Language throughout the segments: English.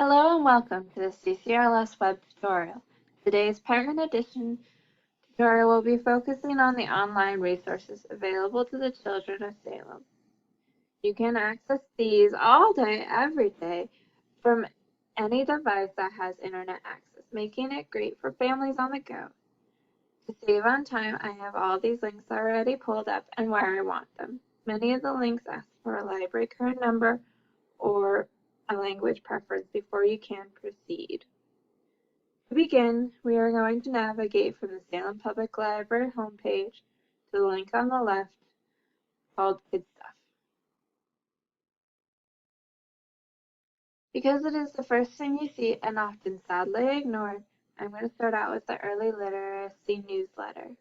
Hello and welcome to the CCRLS web tutorial. Today's Parent Edition tutorial will be focusing on the online resources available to the children of Salem. You can access these all day, every day, from any device that has internet access, making it great for families on the go. To save on time, I have all these links already pulled up and where I want them. Many of the links ask for a library card number or a language preference before you can proceed. To begin, we are going to navigate from the Salem Public Library homepage to the link on the left called Kids Stuff. Because it is the first thing you see and often sadly ignored, I'm going to start out with the Early Literacy newsletter.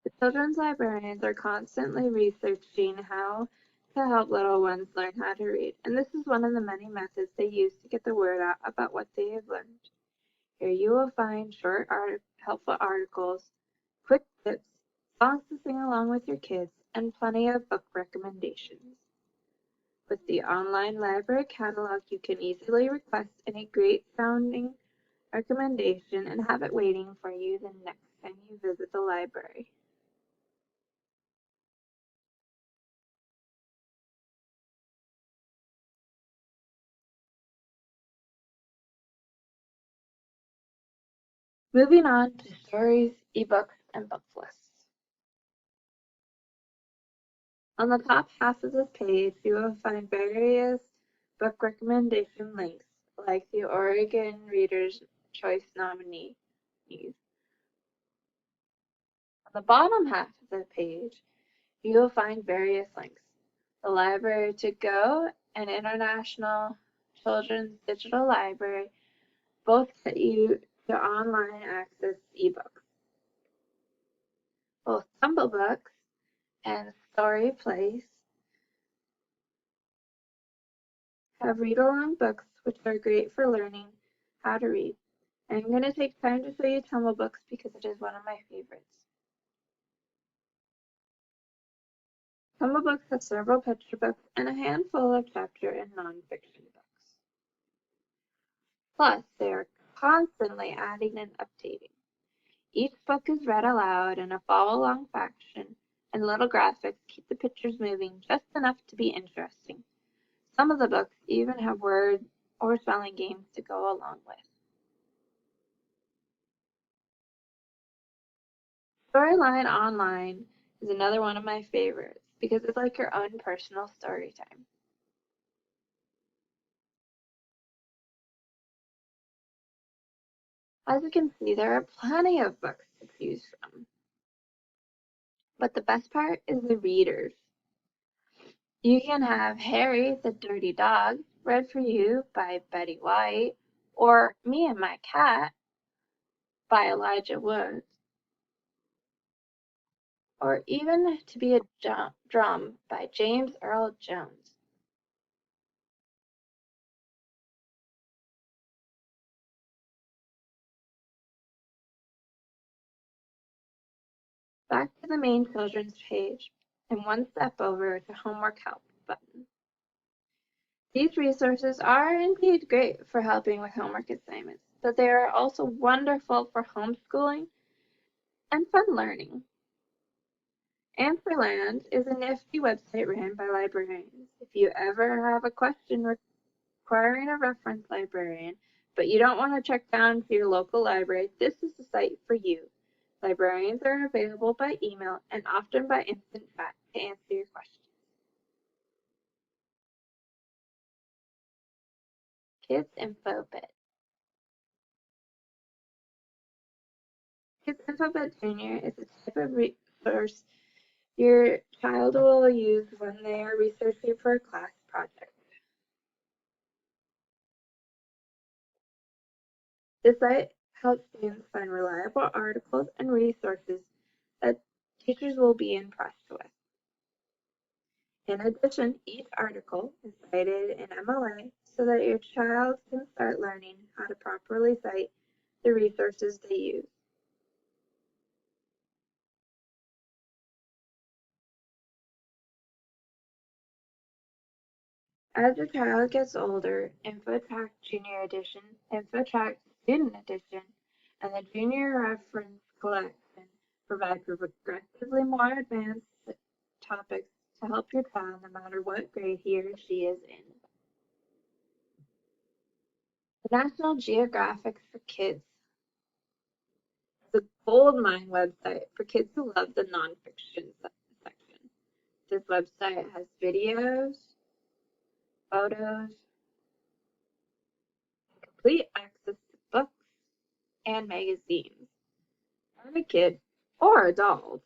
The children's librarians are constantly researching how to help little ones learn how to read, and this is one of the many methods they use to get the word out about what they have learned. Here you will find short, helpful articles, quick tips, songs to sing along with your kids, and plenty of book recommendations. With the online library catalog, you can easily request any great sounding recommendation and have it waiting for you the next time you visit the library. Moving on to stories, ebooks, and book lists. On the top half of this page, you will find various book recommendation links, like the Oregon Reader's Choice nominees. On the bottom half of the page, you will find various links. The Library to Go and International Children's Digital Library both get you to online access ebooks. Both Tumble Books and Story Place have read-along books which are great for learning how to read. I'm going to take time to show you Tumble Books because it is one of my favorites. Tumble Books have several picture books and a handful of chapter and nonfiction books. Plus, they are constantly adding and updating. Each book is read aloud in a follow-along fashion, and little graphics keep the pictures moving just enough to be interesting. Some of the books even have word or spelling games to go along with. Storyline Online is another one of my favorites because it's like your own personal story time. As you can see, there are plenty of books to choose from. But the best part is the readers. You can have Harry the Dirty Dog, read for you by Betty White, or Me and My Cat by Elijah Woods, or even To Be a Drum by James Earl Jones. Back to the main children's page, and one step over to Homework Help button. These resources are indeed great for helping with homework assignments, but they are also wonderful for homeschooling and fun learning. And4Land is a nifty website ran by librarians. If you ever have a question requiring a reference librarian, but you don't want to check down to your local library, this is the site for you. Librarians are available by email and often by instant chat to answer your questions. Kids Info Bit. Kids Info Bit Junior is a type of resource your child will use when they are researching for a class project. This site helps students find reliable articles and resources that teachers will be impressed with. In addition, each article is cited in MLA so that your child can start learning how to properly cite the resources they use. As your child gets older, InfoTrack Junior Edition, InfoTrack Student Edition, and the Junior Reference Collection provide progressively more advanced topics to help your child no matter what grade he or she is in. The National Geographic for Kids is a goldmine website for kids who love the nonfiction section. This website has videos, photos, complete access to books and magazines. And a kid or adult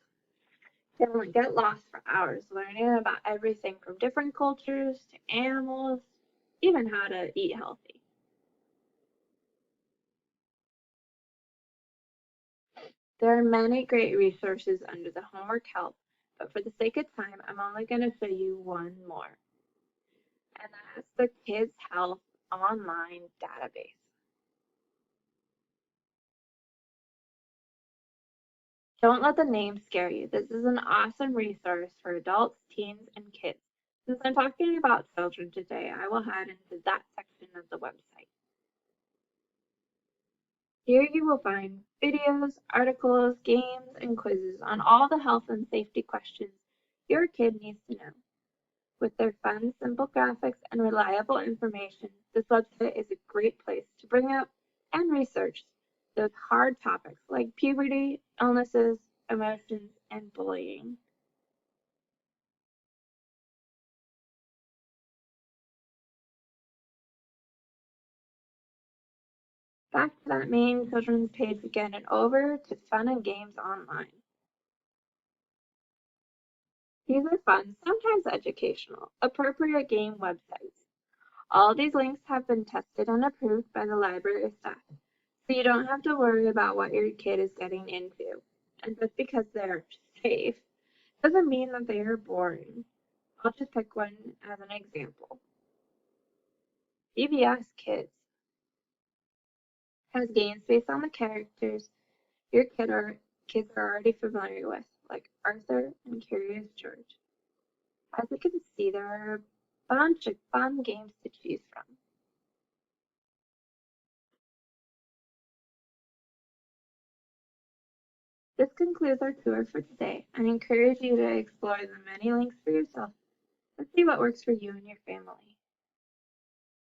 can get lost for hours learning about everything from different cultures to animals, even how to eat healthy. There are many great resources under the homework help, but for the sake of time, I'm only going to show you one more, and that's the Kids Health Online Database. Don't let the name scare you. This is an awesome resource for adults, teens, and kids. Since I'm talking about children today, I will head into that section of the website. Here you will find videos, articles, games, and quizzes on all the health and safety questions your kid needs to know. With their fun, simple graphics and reliable information, this website is a great place to bring up and research those hard topics like puberty, illnesses, emotions, and bullying. Back to that main children's page again and over to fun and games online. These are fun, sometimes educational, appropriate game websites. All these links have been tested and approved by the library staff, so you don't have to worry about what your kid is getting into. And just because they're safe doesn't mean that they are boring. I'll just pick one as an example. PBS Kids has games based on the characters your kids are already familiar with, like Arthur and Curious George. As you can see, there are a bunch of fun games to choose from. This concludes our tour for today. I encourage you to explore the many links for yourself and see what works for you and your family.